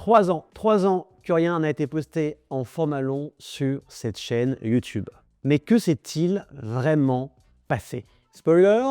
3 ans que rien n'a été posté en format long sur cette chaîne YouTube. Mais que s'est-il vraiment passé? Spoiler,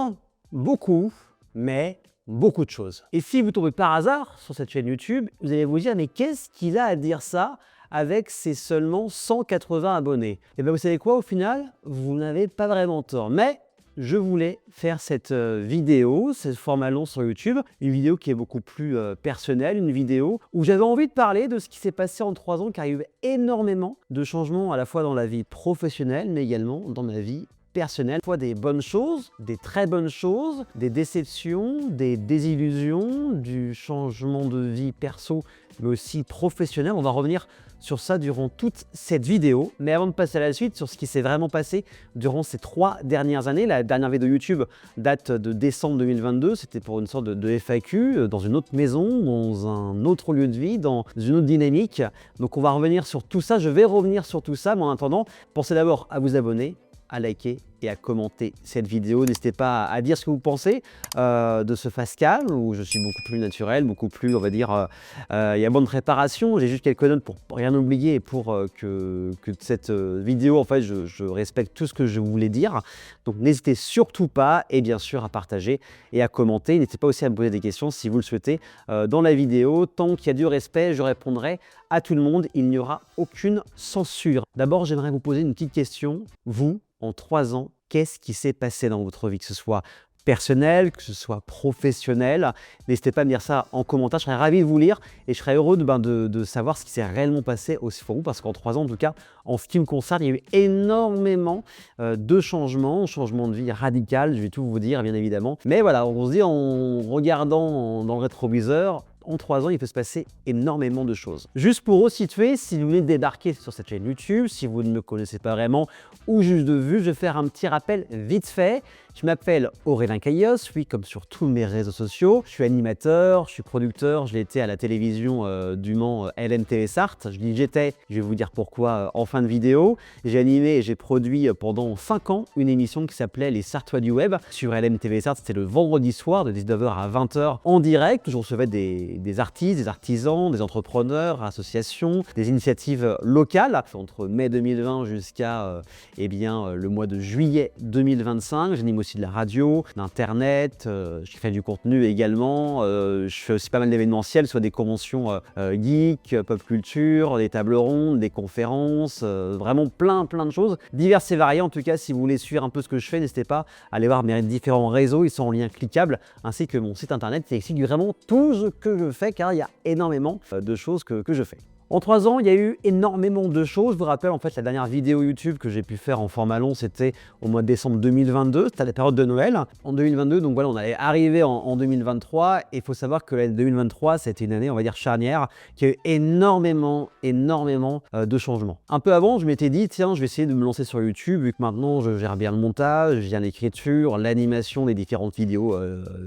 beaucoup, mais beaucoup de choses. Et si vous tombez par hasard sur cette chaîne YouTube, vous allez vous dire, mais qu'est-ce qu'il a à dire ça avec ses seulement 180 abonnés? Et bien vous savez quoi, au final, vous n'avez pas vraiment tort. Mais je voulais faire cette vidéo, ce format long sur YouTube, une vidéo qui est beaucoup plus personnelle, une vidéo où j'avais envie de parler de ce qui s'est passé en 3 ans, car il y a eu énormément de changements à la fois dans la vie professionnelle, mais également dans ma vie personnelle. À la fois des bonnes choses, des très bonnes choses, des déceptions, des désillusions, du changement de vie perso, mais aussi professionnel. On va revenir sur ça durant toute cette vidéo. Mais avant de passer à la suite, sur ce qui s'est vraiment passé durant ces 3 dernières années, la dernière vidéo YouTube date de décembre 2022. C'était pour une sorte de FAQ dans une autre maison, dans un autre lieu de vie, dans une autre dynamique. Donc on va revenir sur tout ça. Je vais revenir sur tout ça. Mais en attendant, pensez d'abord à vous abonner, à liker et à commenter cette vidéo. N'hésitez pas à dire ce que vous pensez de ce face cam où je suis beaucoup plus naturel, beaucoup plus, on va dire, il y a moins de préparation. J'ai juste quelques notes pour rien oublier et pour que cette vidéo, en fait, je respecte tout ce que je voulais dire. Donc n'hésitez surtout pas, et bien sûr, à partager et à commenter. N'hésitez pas aussi à me poser des questions si vous le souhaitez dans la vidéo. Tant qu'il y a du respect, je répondrai à tout le monde. Il n'y aura aucune censure. D'abord, j'aimerais vous poser une petite question. Vous, en 3 ans, qu'est-ce qui s'est passé dans votre vie, que ce soit personnel, que ce soit professionnel? N'hésitez pas à me dire ça en commentaire, je serais ravi de vous lire et je serais heureux de savoir ce qui s'est réellement passé aussi pour vous, parce qu'en 3 ans, en tout cas, en ce qui me concerne, il y a eu énormément de changements, changement de vie radical, je vais tout vous dire bien évidemment. Mais voilà, on se dit en regardant dans le rétroviseur, en 3 ans, il peut se passer énormément de choses. Juste pour resituer, si vous venez de débarquer sur cette chaîne YouTube, si vous ne me connaissez pas vraiment ou juste de vue, je vais faire un petit rappel vite fait. Je m'appelle Aurélien Caillos, oui, comme sur tous mes réseaux sociaux. Je suis animateur, je suis producteur, je l'ai été à la télévision du Mans LM TV Sarthe. Je dis j'étais, je vais vous dire pourquoi en fin de vidéo. J'ai animé et j'ai produit pendant 5 ans une émission qui s'appelait Les Sartois du Web sur LM TV Sarthe. C'était le vendredi soir de 19h à 20h en direct. Je recevais des artistes, des artisans, des entrepreneurs, associations, des initiatives locales entre mai 2020 jusqu'à le mois de juillet 2025. J'anime aussi de la radio, d'internet, je fais du contenu également, je fais aussi pas mal d'événementiels, soit des conventions geek, pop culture, des tables rondes, des conférences, vraiment plein de choses, diverses et variées. En tout cas, si vous voulez suivre un peu ce que je fais, n'hésitez pas à aller voir mes différents réseaux, ils sont en lien cliquable, ainsi que mon site internet qui explique vraiment tout ce que je fais, car il y a énormément de choses que je fais. En 3 ans, il y a eu énormément de choses. Je vous rappelle, en fait, la dernière vidéo YouTube que j'ai pu faire en format long, c'était au mois de décembre 2022. C'était à la période de Noël. En 2022, donc voilà, on allait arriver en 2023. Et il faut savoir que l'année 2023, c'était une année, on va dire, charnière, qui a eu énormément de changements. Un peu avant, je m'étais dit, tiens, je vais essayer de me lancer sur YouTube, vu que maintenant, je gère bien le montage, je gère l'écriture, l'animation des différentes vidéos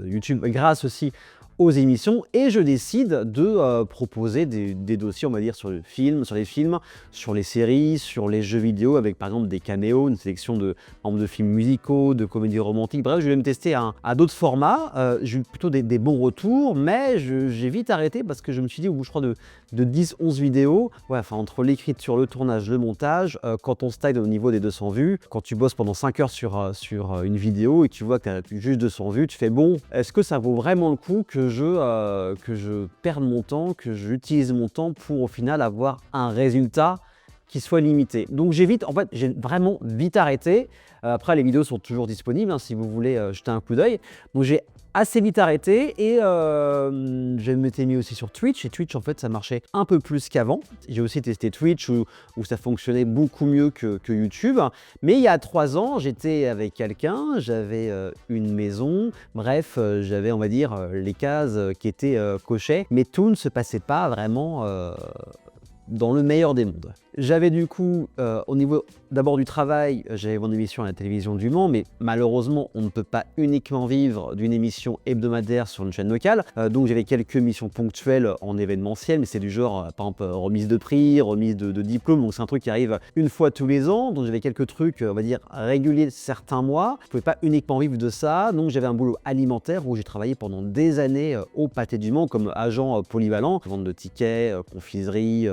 YouTube, grâce aussi aux émissions, et je décide de proposer des dossiers, on va dire, sur les films, sur les séries, sur les jeux vidéo, avec par exemple des caméos, une sélection de films musicaux, de comédies romantiques. Bref, je vais me tester à d'autres formats. J'ai eu plutôt des bons retours, mais j'ai vite arrêté parce que je me suis dit, au bout, je crois, de 10-11 vidéos, ouais, enfin, entre l'écriture, le tournage, le montage, quand on style au niveau des 200 vues, quand tu bosses pendant 5 heures sur une vidéo et que tu vois que tu as juste 200 vues, tu fais bon, est-ce que ça vaut vraiment le coup que je perde mon temps, que j'utilise mon temps pour au final avoir un résultat qui soit limité? Donc j'ai vraiment vite arrêté. Après, les vidéos sont toujours disponibles, hein, si vous voulez jeter un coup d'œil. Donc j'ai assez vite arrêté et je m'étais mis aussi sur Twitch, et Twitch, en fait, ça marchait un peu plus qu'avant. J'ai aussi testé Twitch où ça fonctionnait beaucoup mieux que YouTube. Mais il y a 3 ans, j'étais avec quelqu'un, j'avais une maison, bref, j'avais, on va dire, les cases qui étaient cochées, mais tout ne se passait pas vraiment dans le meilleur des mondes. J'avais du coup, au niveau d'abord du travail, j'avais mon émission à la télévision du Mans, mais malheureusement, on ne peut pas uniquement vivre d'une émission hebdomadaire sur une chaîne locale. Donc j'avais quelques missions ponctuelles en événementiel, mais c'est du genre, par exemple, remise de prix, remise de diplôme, donc c'est un truc qui arrive une fois tous les ans. Donc j'avais quelques trucs, on va dire, réguliers certains mois. Je ne pouvais pas uniquement vivre de ça, donc j'avais un boulot alimentaire où j'ai travaillé pendant des années au Pâté du Mans comme agent polyvalent, vente de tickets, confiserie,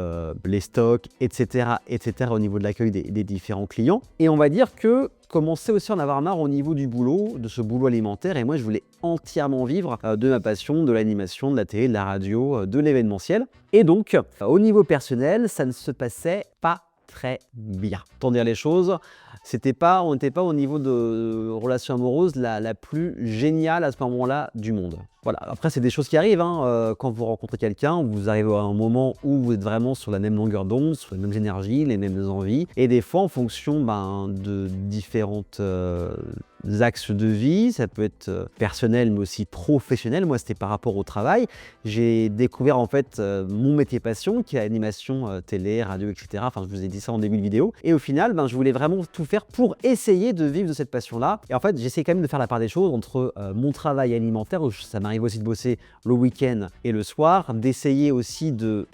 les stocks, etc., etc. au niveau de l'accueil des différents clients. Et on va dire que commençais aussi à en avoir marre au niveau du boulot, de ce boulot alimentaire, et moi je voulais entièrement vivre de ma passion, de l'animation, de la télé, de la radio, de l'événementiel. Et donc, au niveau personnel, ça ne se passait pas très bien. Tant dire les choses, on n'était pas au niveau de relation amoureuse la plus géniale à ce moment-là du monde. Voilà. Après, c'est des choses qui arrivent, hein. Quand vous rencontrez quelqu'un, vous arrivez à un moment où vous êtes vraiment sur la même longueur d'onde, sur les mêmes énergies, les mêmes envies. Et des fois, en fonction de différentes axes de vie, ça peut être personnel mais aussi professionnel. Moi, c'était par rapport au travail. J'ai découvert en fait mon métier passion qui est l'animation télé, radio, etc. Enfin, je vous ai dit ça en début de vidéo. Et au final, je voulais vraiment tout faire pour essayer de vivre de cette passion-là. Et en fait, j'essaie quand même de faire la part des choses entre mon travail alimentaire, où ça m'arrive aussi de bosser le week-end et le soir, d'essayer aussi de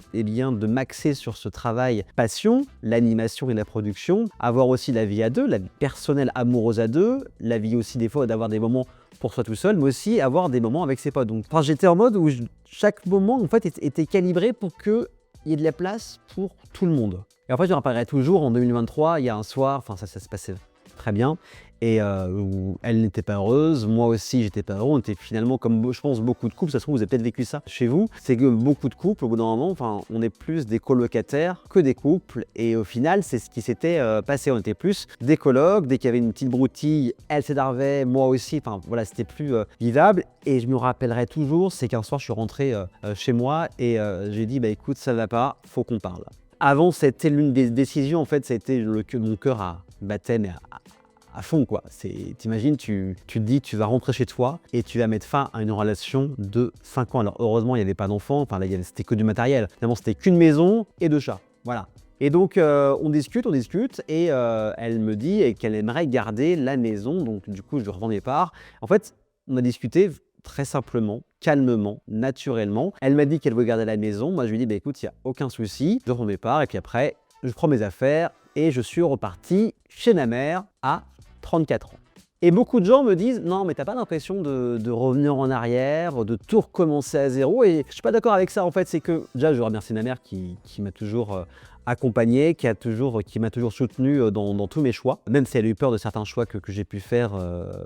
m'axer sur ce travail passion, l'animation et la production, avoir aussi la vie à deux, la vie personnelle amoureuse à deux, la vie aussi des fois d'avoir des moments pour soi tout seul, mais aussi avoir des moments avec ses potes. Donc j'étais en mode où chaque moment en fait était calibré pour qu'il y ait de la place pour tout le monde. Et en fait, je me rappellerai toujours en 2023, il y a un soir, ça se passait très bien, et où elle n'était pas heureuse, moi aussi j'étais pas heureux. On était finalement comme je pense beaucoup de couples, ça se trouve vous avez peut-être vécu ça chez vous, c'est que beaucoup de couples au bout d'un moment, on est plus des colocataires que des couples, et au final c'est ce qui s'était passé, on était plus des colocs. Dès qu'il y avait une petite broutille, elle s'énervait, moi aussi, voilà, c'était plus vivable. Et je me rappellerai toujours, c'est qu'un soir je suis rentré chez moi et j'ai dit écoute, ça va pas, faut qu'on parle. Avant, c'était l'une des décisions, en fait, ça a été que mon cœur battait, mais à fond, quoi. T'imagines, tu te dis, tu vas rentrer chez toi et tu vas mettre fin à une relation de 5 ans. Alors, heureusement, il n'y avait pas d'enfants, là, c'était que du matériel. Finalement, c'était qu'une maison et 2 chats. Voilà. Et donc, on discute, et elle me dit qu'elle aimerait garder la maison. Donc, du coup, je lui revends mes parts. En fait, on a discuté très simplement, calmement, naturellement. Elle m'a dit qu'elle veut garder la maison. Moi, je lui ai dit, écoute, il n'y a aucun souci. Je revends mes parts et puis après, je prends mes affaires et je suis reparti chez ma mère à 34 ans. Et beaucoup de gens me disent, non, mais t'as pas l'impression de revenir en arrière, de tout recommencer à zéro. Et je suis pas d'accord avec ça. En fait, c'est que déjà, je remercie ma mère qui m'a toujours accompagné, qui m'a toujours soutenu dans tous mes choix. Même si elle a eu peur de certains choix que j'ai pu faire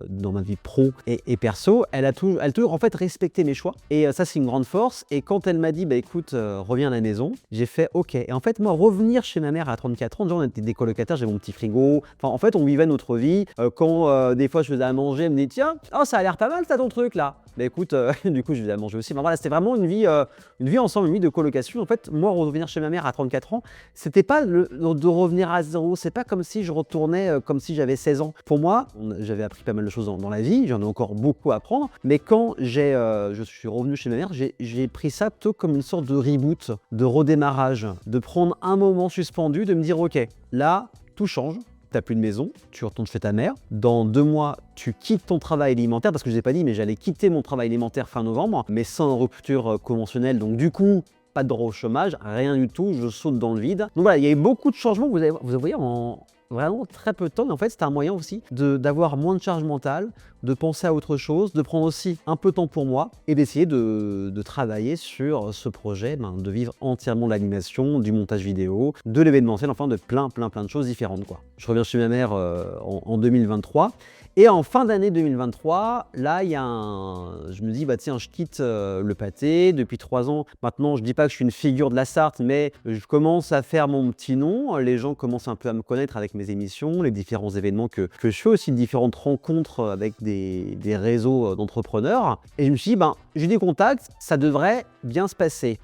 dans ma vie pro et perso, elle a toujours en fait respecté mes choix. Et ça, c'est une grande force. Et quand elle m'a dit, écoute, reviens à la maison, j'ai fait OK. Et en fait, moi, revenir chez ma mère à 34 ans, déjà, on était des colocataires, j'avais mon petit frigo. En fait, on vivait notre vie. Quand des fois, je faisais à manger, elle me dit, tiens, ça a l'air pas mal, ça, ton truc, là. Écoute, du coup, je faisais à manger aussi. Voilà, c'était vraiment une vie ensemble, une vie de colocation. En fait, moi, revenir chez ma mère à 34 ans, c'était pas de revenir à zéro. C'est pas comme si je retournais comme si j'avais 16 ans. Pour moi, j'avais appris pas mal de choses dans la vie. J'en ai encore beaucoup à apprendre. Mais quand je suis revenu chez ma mère, j'ai pris ça plutôt comme une sorte de reboot, de redémarrage, de prendre un moment suspendu, de me dire, OK, là, tout change. T'as plus de maison, tu retournes chez ta mère. Dans 2 mois, tu quittes ton travail alimentaire, parce que je n'ai pas dit, mais j'allais quitter mon travail alimentaire fin novembre, mais sans rupture conventionnelle. Donc du coup, pas de droit au chômage, rien du tout, je saute dans le vide. Donc voilà, il y a eu beaucoup de changements, vous voyez, en vraiment très peu de temps. Mais en fait, c'était un moyen aussi d'avoir moins de charge mentale, de penser à autre chose, de prendre aussi un peu de temps pour moi et d'essayer de travailler sur ce projet, de vivre entièrement de l'animation, du montage vidéo, de l'événementiel, enfin de plein de choses différentes, quoi. Je reviens chez ma mère en 2023. Et en fin d'année 2023, là, je me dis, tiens, je quitte le Pâté. Depuis 3 ans, maintenant, je dis pas que je suis une figure de la Sarthe, mais je commence à faire mon petit nom. Les gens commencent un peu à me connaître avec mes émissions, les différents événements que je fais, aussi différentes rencontres avec des réseaux d'entrepreneurs. Et je me suis dit, j'ai des contacts, ça devrait bien se passer.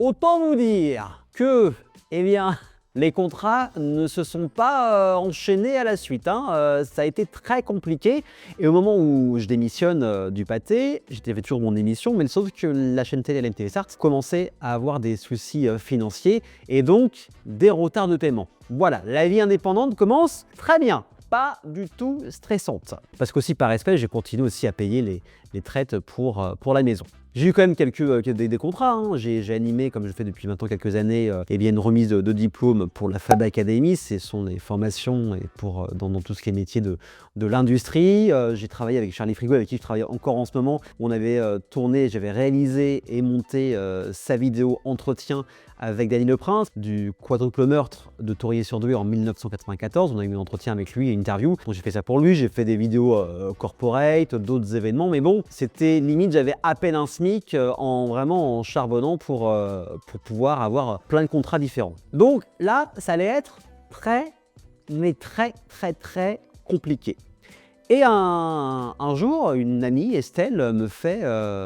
Autant vous dire que, Les contrats ne se sont pas enchaînés à la suite, hein. Ça a été très compliqué. Et au moment où je démissionne du pâté, j'avais toujours mon émission, mais sauf que la chaîne télé LMTV Sarthe commençait à avoir des soucis financiers et donc des retards de paiement. Voilà, la vie indépendante commence très bien. Pas du tout stressante. Parce qu'aussi par respect, j'ai continué aussi à payer les traites pour la maison. J'ai eu quand même des contrats, hein. J'ai animé, comme je fais depuis maintenant quelques années, eh bien une remise de diplôme pour la Fab Academy. Ce sont des formations et dans tout ce qui est métier de l'industrie. J'ai travaillé avec Charlie Frigo, avec qui je travaille encore en ce moment. On avait tourné, j'avais réalisé et monté sa vidéo entretien avec Danny Leprince du quadruple meurtre de Tourrier-sur-Douai en 1994. On a eu un entretien avec lui et une interview. Donc j'ai fait ça pour lui, j'ai fait des vidéos corporate, d'autres événements, mais bon, c'était limite, j'avais à peine un SMIC vraiment en charbonnant pour pouvoir avoir plein de contrats différents. Donc là, ça allait être très compliqué. Et un jour, une amie, Estelle,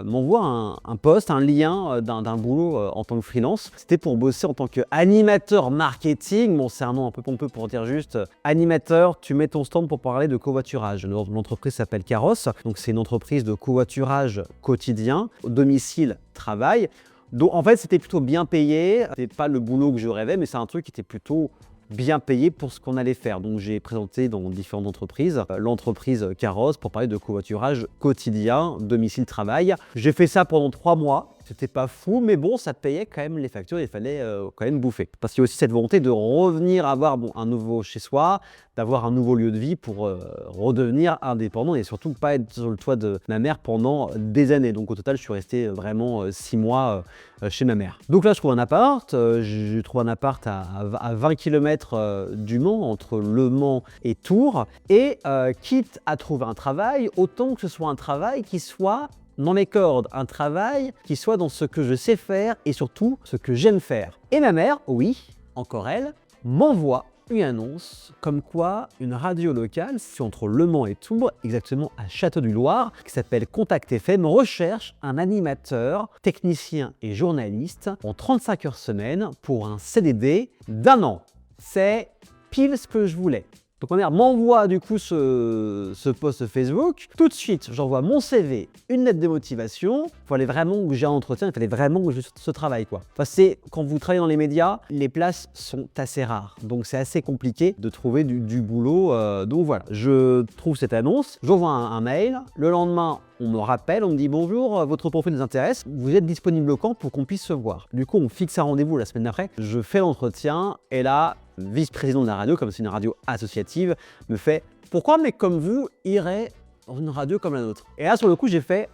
m'envoie un post, un lien d'un boulot en tant que freelance. C'était pour bosser en tant qu'animateur marketing. Bon, c'est un nom un peu pompeux pour dire juste animateur, tu mets ton stand pour parler de covoiturage. L'entreprise s'appelle Carrosse, donc c'est une entreprise de covoiturage quotidien, domicile, travail. Donc en fait, c'était plutôt bien payé. C'était pas le boulot que je rêvais, mais c'est un truc qui était plutôt bien payé pour ce qu'on allait faire. Donc j'ai présenté dans différentes entreprises, l'entreprise Carrosse pour parler de covoiturage quotidien, domicile-travail. J'ai fait ça pendant 3 mois. C'était pas fou, mais bon, ça payait quand même les factures, il fallait quand même bouffer. Parce qu'il y a aussi cette volonté de revenir avoir un nouveau chez soi, d'avoir un nouveau lieu de vie pour redevenir indépendant et surtout pas être sur le toit de ma mère pendant des années. Donc au total, je suis resté vraiment 6 mois chez ma mère. Donc là, je trouve un appart. Je trouve un appart à 20 km du Mans, entre Le Mans et Tours. Et quitte à trouver un travail, autant que ce soit un travail qui soit dans mes cordes, un travail qui soit dans ce que je sais faire et surtout ce que j'aime faire. Et ma mère, oui, encore elle, m'envoie une annonce comme quoi une radio locale, c'est entre Le Mans et Tours, exactement à Château-du-Loir, qui s'appelle Contact FM, recherche un animateur, technicien et journaliste en 35 heures semaine pour un CDD d'1 an. C'est pile ce que je voulais. Donc ma mère m'envoie du coup ce post Facebook. Tout de suite, j'envoie mon CV, une lettre de motivation. Il fallait vraiment que j'ai un entretien, il fallait vraiment que je fasse ce travail, quoi. Enfin, c'est quand vous travaillez dans les médias, les places sont assez rares. Donc c'est assez compliqué de trouver du boulot. Donc voilà, je trouve cette annonce, j'envoie un mail. Le lendemain, on me rappelle, on me dit bonjour, votre profil nous intéresse, vous êtes disponible quand pour qu'on puisse se voir. Du coup, on fixe un rendez-vous la semaine d'après. Je fais l'entretien et là, vice-président de la radio, comme c'est une radio associative, me fait « Pourquoi un mec comme vous irait dans une radio comme la nôtre ?» Et là, sur le coup, j'ai fait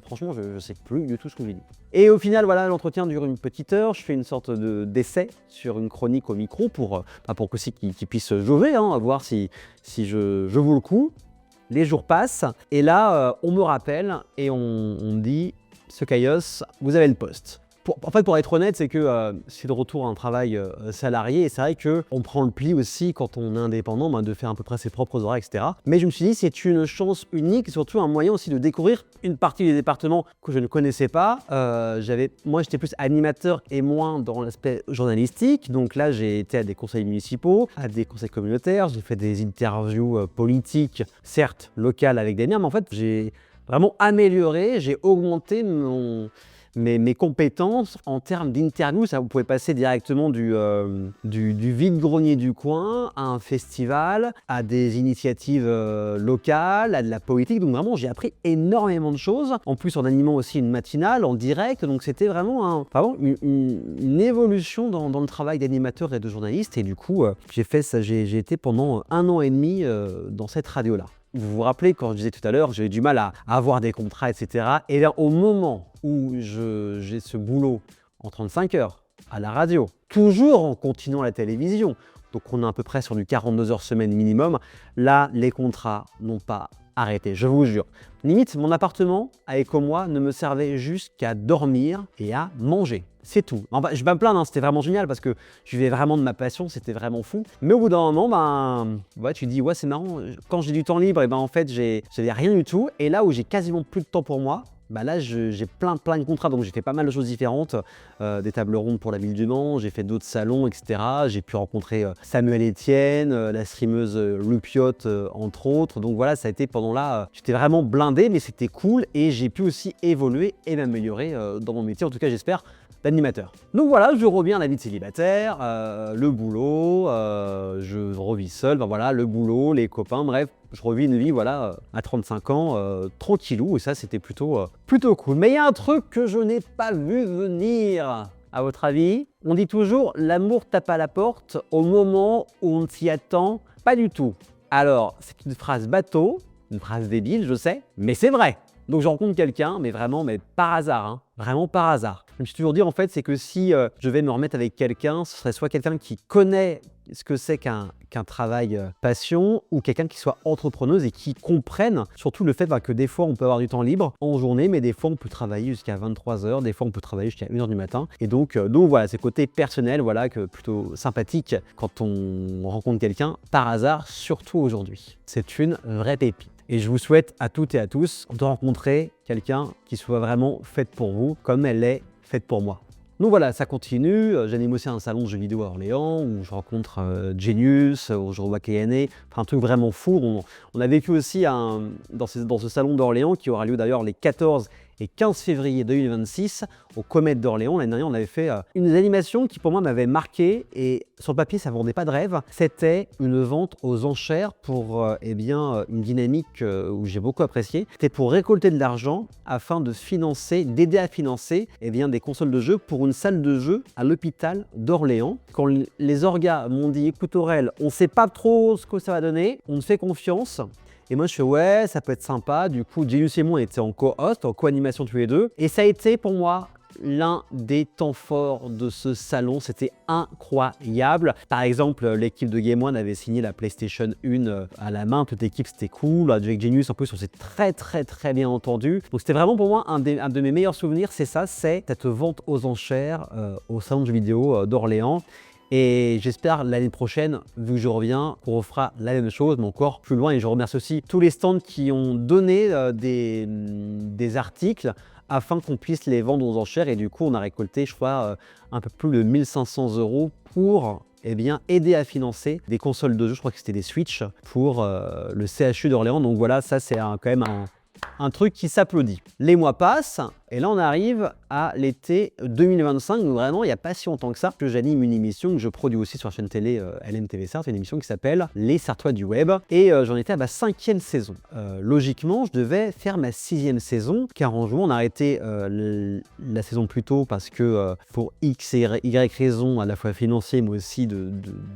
franchement, je sais plus du tout ce que j'ai dit. Et au final, voilà, l'entretien dure une petite heure. Je fais une sorte d'essai sur une chronique au micro pour aussi qu'il puisse jauger, hein, voir si je vaux le coup. Les jours passent et là, on me rappelle et on me dit « Ce Caillos, vous avez le poste ». En fait, pour être honnête, c'est que c'est de retour à un travail salarié et c'est vrai qu'on prend le pli aussi quand on est indépendant de faire à peu près ses propres horaires, etc. Mais je me suis dit, c'est une chance unique et surtout un moyen aussi de découvrir une partie des départements que je ne connaissais pas. Moi, j'étais plus animateur et moins dans l'aspect journalistique. Donc là, j'ai été à des conseils municipaux, à des conseils communautaires, j'ai fait des interviews politiques, certes locales avec des maires, mais en fait, j'ai vraiment amélioré, j'ai augmenté mes compétences en termes d'interview. Ça, vous pouvez passer directement du vide-grenier du coin à un festival, à des initiatives locales, à de la politique. Donc vraiment, j'ai appris énormément de choses. En plus, en animant aussi une matinale en direct. Donc c'était vraiment une évolution dans le travail d'animateur et de journaliste. Et du coup, j'ai fait ça. J'ai été pendant 1 an et demi dans cette radio-là. Vous vous rappelez quand je disais tout à l'heure, j'avais du mal à avoir des contrats, etc. Et bien, au moment où j'ai ce boulot en 35 heures à la radio, toujours en continuant la télévision, donc on est à peu près sur du 42 heures semaine minimum, là, les contrats n'ont pas arrêté, je vous jure. Limite, mon appartement à Écomois ne me servait juste qu'à dormir et à manger. C'est tout. Enfin, je vais pas me plaindre, hein, c'était vraiment génial parce que je vivais vraiment de ma passion, c'était vraiment fou. Mais au bout d'un moment, tu dis, ouais, c'est marrant, quand j'ai du temps libre, en fait, j'avais rien du tout. Et là où j'ai quasiment plus de temps pour moi, bah là j'ai plein de contrats, donc j'ai fait pas mal de choses différentes, des tables rondes pour la ville du Mans, j'ai fait d'autres salons, etc. J'ai pu rencontrer Samuel Etienne, la streameuse Lupiot, entre autres. Donc voilà, ça a été pendant là, j'étais vraiment blindé, mais c'était cool et j'ai pu aussi évoluer et m'améliorer dans mon métier, en tout cas j'espère, d'animateur. Donc voilà, je reviens à la vie de célibataire, le boulot, je revis seul, ben voilà, le boulot, les copains, bref, je revis une vie voilà, à 35 ans, tranquillou, et ça c'était plutôt cool. Mais il y a un truc que je n'ai pas vu venir. À votre avis, on dit toujours l'amour tape à la porte au moment où on ne s'y attend pas du tout. Alors, c'est une phrase bateau, une phrase débile, je sais, mais c'est vrai. Donc je rencontre quelqu'un, mais vraiment, mais par hasard, hein, vraiment par hasard. Je me suis toujours dit en fait, c'est que si je vais me remettre avec quelqu'un, ce serait soit quelqu'un qui connaît ce que c'est qu'un travail passion, ou quelqu'un qui soit entrepreneuse et qui comprenne surtout le fait que des fois on peut avoir du temps libre en journée, mais des fois on peut travailler jusqu'à 23 h, des fois on peut travailler jusqu'à 1 h du matin. Et donc voilà, c'est côté personnel, voilà, que plutôt sympathique quand on rencontre quelqu'un par hasard, surtout aujourd'hui. C'est une vraie pépite. Et je vous souhaite à toutes et à tous de rencontrer quelqu'un qui soit vraiment faite pour vous, comme elle est faite pour moi. Donc voilà, ça continue. J'anime aussi un salon de jeux vidéo à Orléans où je rencontre Genius, où je revois Kayane, enfin un truc vraiment fou. On a vécu aussi dans ce salon d'Orléans qui aura lieu d'ailleurs les 14 et 15 février 2026 au Comète d'Orléans. L'année dernière, on avait fait une animation qui pour moi m'avait marqué, et sur le papier, ça ne vendait pas de rêve. C'était une vente aux enchères pour une dynamique où j'ai beaucoup apprécié. C'était pour récolter de l'argent afin d'aider à financer des consoles de jeux pour une salle de jeu à l'hôpital d'Orléans. Quand les orgas m'ont dit, écoute Aurel, on ne sait pas trop ce que ça va donner, on te fait confiance. Et moi, je fais ouais, ça peut être sympa. Du coup, Genius et moi, on était en co-host, en co-animation tous les deux. Et ça a été pour moi l'un des temps forts de ce salon. C'était incroyable. Par exemple, l'équipe de Game One avait signé la PlayStation 1 à la main. Toute l'équipe, c'était cool. Avec Genius, en plus, on s'est très bien entendu. Donc, c'était vraiment pour moi un de mes meilleurs souvenirs. C'est cette vente aux enchères au salon de jeux vidéo d'Orléans. Et j'espère l'année prochaine, vu que je reviens, qu'on refera la même chose, mais encore plus loin. Et je remercie aussi tous les stands qui ont donné des articles afin qu'on puisse les vendre aux enchères. Et du coup, on a récolté, je crois, un peu plus de 1 500 € pour aider à financer des consoles de jeux. Je crois que c'était des Switch pour le CHU d'Orléans. Donc voilà, ça c'est quand même un truc qui s'applaudit. Les mois passent et là on arrive à l'été 2025, donc vraiment il n'y a pas si longtemps que ça que j'anime une émission que je produis aussi sur la chaîne télé LNTV Sarthe, une émission qui s'appelle Les Sartois du Web, et j'en étais à ma 5e saison. Logiquement je devais faire ma 6e saison, car en juin on a arrêté la saison plus tôt parce que pour X et Y raisons, à la fois financiers mais aussi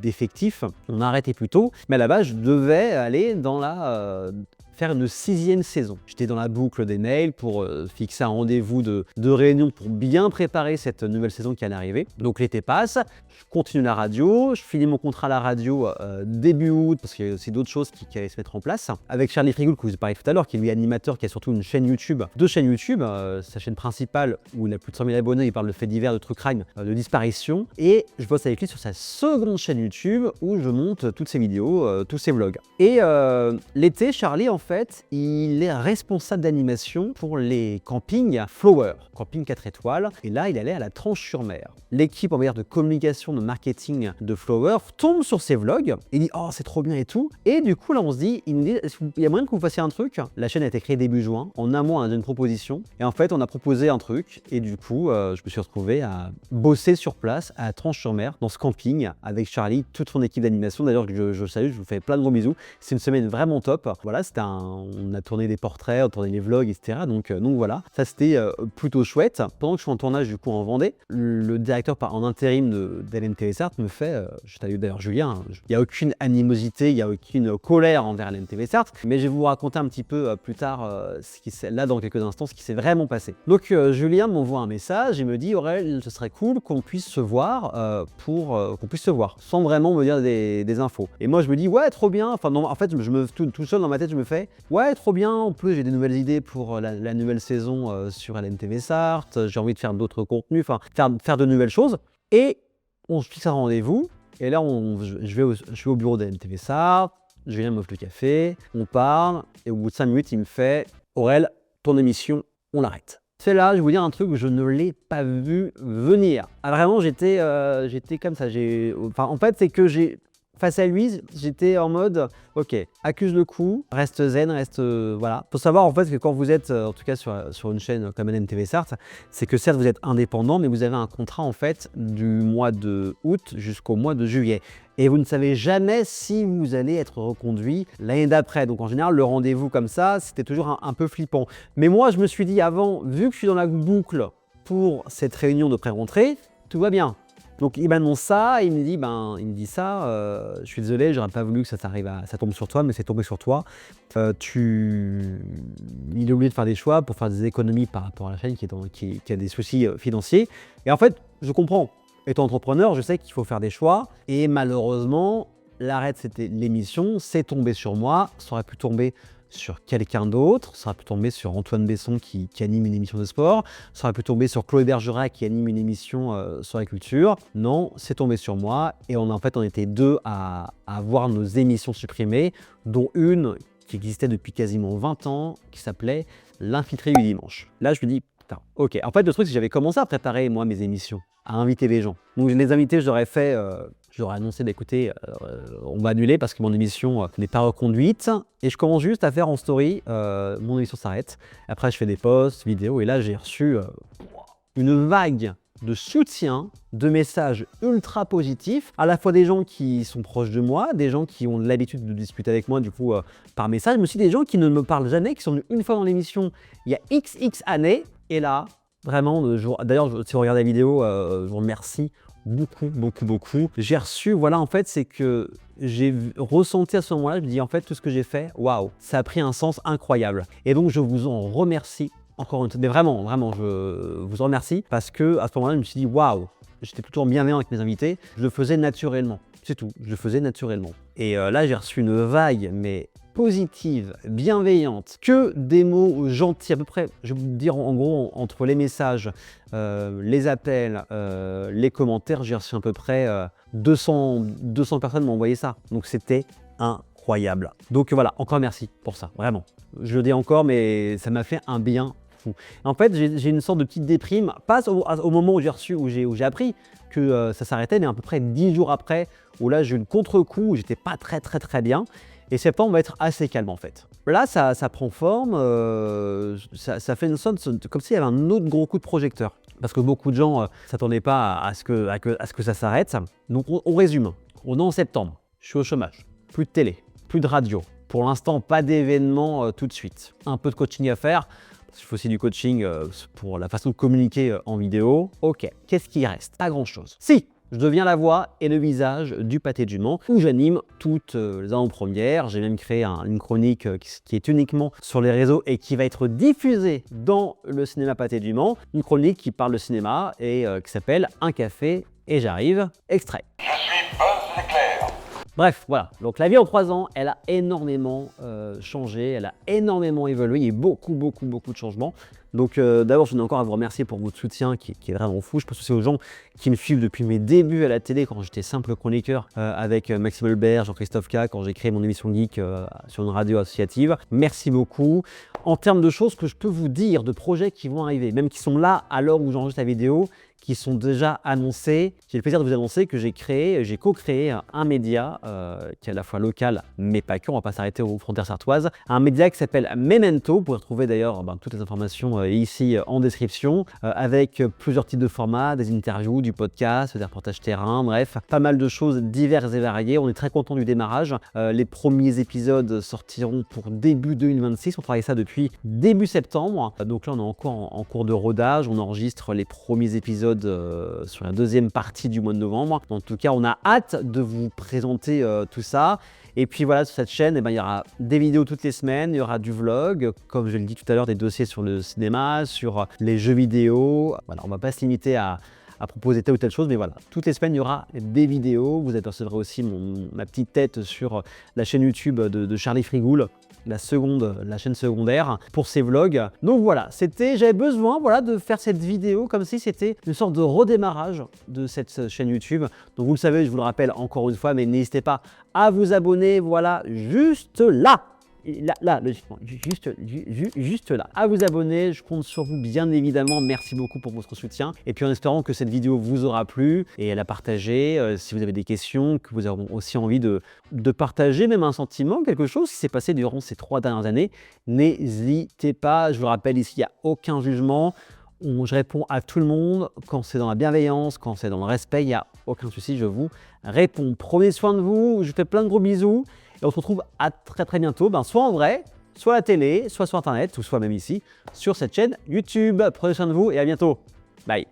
d'effectifs, on a arrêté plus tôt, mais à la base je devais aller dans faire une 6e saison. J'étais dans la boucle des mails pour fixer un rendez-vous de réunion pour bien préparer cette nouvelle saison qui allait arriver. Donc l'été passe, je continue la radio, je finis mon contrat à la radio début août, parce qu'il y a aussi d'autres choses qui allaient se mettre en place. Avec Charlie Frigoul, que je vous ai parlé tout à l'heure, qui est lui animateur, qui a surtout une chaîne YouTube, deux chaînes YouTube, sa chaîne principale où il a plus de 100 000 abonnés, il parle de faits divers, de true crime, de disparition. Et je bosse avec lui sur sa seconde chaîne YouTube où je monte toutes ses vidéos, tous ses vlogs. Et l'été, Charlie, en fait, il est responsable d'animation pour les campings Flower, camping 4 étoiles. Et là, il allait à la Tranche-sur-Mer. L'équipe en matière de communication, de marketing de Flower tombe sur ses vlogs et dit « Oh, c'est trop bien et tout ». Et du coup, là, on se dit, il nous dit « Il y a moyen que vous fassiez un truc ?» La chaîne a été créée début juin. En un mois, on a une proposition. Et en fait, on a proposé un truc. Et du coup, je me suis retrouvé à bosser sur place à Tranche-sur-Mer, dans ce camping, avec Charlie, toute son équipe d'animation. D'ailleurs, je salue, je vous fais plein de gros bisous. C'est une semaine vraiment top. Voilà, on a tourné des portraits, on a tourné les vlogs, etc. Donc voilà, ça c'était plutôt chouette. Pendant que je suis en tournage du coup en Vendée, le directeur en intérim d'LNTV Sarthe me fait, je salue d'ailleurs Julien, il n'y a aucune animosité, il n'y a aucune colère envers LNTV Sarthe, mais je vais vous raconter un petit peu plus tard, là dans quelques instants, ce qui s'est vraiment passé. Donc Julien m'envoie un message et me dit « Aurel, ce serait cool qu'on puisse se voir sans vraiment me dire des infos. Et moi je me dis ouais trop bien, enfin non, en fait tout seul dans ma tête je me fais ouais trop bien, en plus j'ai des nouvelles idées pour la nouvelle saison sur LNTV Sarthe, j'ai envie de faire d'autres contenus, enfin faire de nouvelles choses. Et on se fixe un rendez-vous et là je vais au bureau de LNTV Sarthe, Julien m'offre le café, on parle et au bout de 5 minutes il me fait Aurel, ton émission on l'arrête. Celle-là, je vais vous dire un truc, je ne l'ai pas vu venir. Ah, vraiment, j'étais comme ça. En fait, c'est que face à lui, j'étais en mode, ok, accuse le coup, reste zen, voilà. Faut savoir en fait que quand vous êtes, en tout cas sur une chaîne comme NMTV Sarthe, c'est que certes vous êtes indépendant, mais vous avez un contrat en fait du mois de août jusqu'au mois de juillet. Et vous ne savez jamais si vous allez être reconduit l'année d'après. Donc en général, le rendez-vous comme ça, c'était toujours un peu flippant. Mais moi, je me suis dit avant, vu que je suis dans la boucle pour cette réunion de pré-rentrée, tout va bien. Donc il m'annonce ça, il me dit ça, je suis désolé, j'aurais pas voulu que ça tombe sur toi, mais c'est tombé sur toi. Il est obligé de faire des choix pour faire des économies par rapport à la chaîne qui a des soucis financiers. Et en fait, je comprends. Étant entrepreneur, je sais qu'il faut faire des choix. Et malheureusement, l'arrêt de l'émission, c'est tombé sur moi. Ça aurait pu tomber sur quelqu'un d'autre, ça aurait pu tomber sur Antoine Besson qui anime une émission de sport, ça aurait pu tomber sur Chloé Bergerac qui anime une émission sur la culture. Non, c'est tombé sur moi et en fait on était deux à avoir nos émissions supprimées, dont une qui existait depuis quasiment 20 ans, qui s'appelait L'infiltré du dimanche. Là je me dis, putain, ok. En fait le truc c'est que j'avais commencé à préparer moi mes émissions, à inviter les gens. Donc les invités, j'aurais annoncé d'écouter, on va annuler parce que mon émission n'est pas reconduite. Et je commence juste à faire en story, mon émission s'arrête. Après, je fais des posts, vidéos, et là, j'ai reçu une vague de soutien, de messages ultra positifs, à la fois des gens qui sont proches de moi, des gens qui ont l'habitude de discuter avec moi, du coup, par message, mais aussi des gens qui ne me parlent jamais, qui sont venus une fois dans l'émission il y a XX années. Et là, vraiment, d'ailleurs, si vous regardez la vidéo, je vous remercie beaucoup. J'ai reçu, voilà, en fait, c'est que j'ai ressenti à ce moment-là, je me dis, en fait, tout ce que j'ai fait, waouh, ça a pris un sens incroyable. Et donc, je vous en remercie encore une fois, mais vraiment, je vous en remercie parce que à ce moment-là, je me suis dit, waouh, j'étais plutôt bienveillant avec mes invités, je le faisais naturellement, c'est tout, je le faisais naturellement. Et là, j'ai reçu une vague, mais positive, bienveillante, que des mots gentils, à peu près, je vais vous dire en gros, entre les messages, les appels, les commentaires, j'ai reçu à peu près 200 personnes m'ont envoyé ça. Donc c'était incroyable. Donc voilà, encore merci pour ça, vraiment. Je le dis encore, mais ça m'a fait un bien fou. En fait, j'ai une sorte de petite déprime, pas au moment où j'ai appris que ça s'arrêtait, mais à peu près 10 jours après, où là j'ai eu le contre-coup, où j'étais pas très bien. Et septembre va être assez calme en fait. Là, ça prend forme, ça fait une sorte comme s'il y avait un autre gros coup de projecteur. Parce que beaucoup de gens ne s'attendaient pas à ce que ça s'arrête. Donc on résume, on est en septembre, je suis au chômage, plus de télé, plus de radio. Pour l'instant, pas d'événement tout de suite. Un peu de coaching à faire, parce qu'il faut aussi du coaching pour la façon de communiquer en vidéo. Ok, qu'est-ce qui reste? Pas grand-chose. Si, je deviens la voix et le visage du Pâté du Mans, où j'anime toutes les avant-premières. J'ai même créé une chronique qui est uniquement sur les réseaux et qui va être diffusée dans le cinéma Pâté du Mans. Une chronique qui parle de cinéma et qui s'appelle Un café et j'arrive, extrait. Je suis Buzz l'éclair. Bref, voilà. Donc la vie en 3 ans, elle a énormément changé, elle a énormément évolué. Il y a eu beaucoup de changements. Donc d'abord, je tenais encore à vous remercier pour votre soutien qui est vraiment fou. Je pense aussi aux gens qui me suivent depuis mes débuts à la télé, quand j'étais simple chroniqueur avec Maxime Olbert, Jean-Christophe K, quand j'ai créé mon émission Geek sur une radio associative. Merci beaucoup. En termes de choses que je peux vous dire, de projets qui vont arriver, même qui sont là à l'heure où j'enregistre la vidéo, qui sont déjà annoncés. J'ai le plaisir de vous annoncer que j'ai co-créé un média qui est à la fois local, mais pas que, on va pas s'arrêter aux frontières sartoises. Un média qui s'appelle Memento, vous pouvez retrouver d'ailleurs toutes les informations ici en description, avec plusieurs types de formats, des interviews, du podcast, des reportages terrain, bref, pas mal de choses diverses et variées. On est très content du démarrage. Les premiers épisodes sortiront pour début 2026. On travaille ça depuis début septembre. Donc là, on est encore en cours de rodage. On enregistre les premiers épisodes sur la deuxième partie du mois de novembre. En tout cas, on a hâte de vous présenter tout ça. Et puis voilà, sur cette chaîne, il y aura des vidéos toutes les semaines, il y aura du vlog, comme je l'ai dit tout à l'heure, des dossiers sur le cinéma, sur les jeux vidéo. Voilà, on ne va pas se limiter à proposer telle ou telle chose, mais voilà, toutes les semaines, il y aura des vidéos. Vous apercevrez aussi ma petite tête sur la chaîne YouTube de Charlie Frigoul, la chaîne secondaire pour ces vlogs. Donc voilà, j'avais besoin de faire cette vidéo comme si c'était une sorte de redémarrage de cette chaîne YouTube. Donc vous le savez, je vous le rappelle encore une fois, mais n'hésitez pas à vous abonner, voilà, juste là. là, logiquement, juste là. À vous abonner, je compte sur vous bien évidemment. Merci beaucoup pour votre soutien. Et puis en espérant que cette vidéo vous aura plu et à la partager si vous avez des questions, que vous avez aussi envie de partager même un sentiment, quelque chose qui s'est passé durant ces 3 dernières années. N'hésitez pas, je vous rappelle ici, il n'y a aucun jugement. Je réponds à tout le monde quand c'est dans la bienveillance, quand c'est dans le respect, il n'y a aucun souci, je vous réponds. Prenez soin de vous, je vous fais plein de gros bisous et on se retrouve à très bientôt, soit en vrai, soit à la télé, soit sur internet ou soit même ici sur cette chaîne YouTube. Prenez soin de vous et à bientôt. Bye.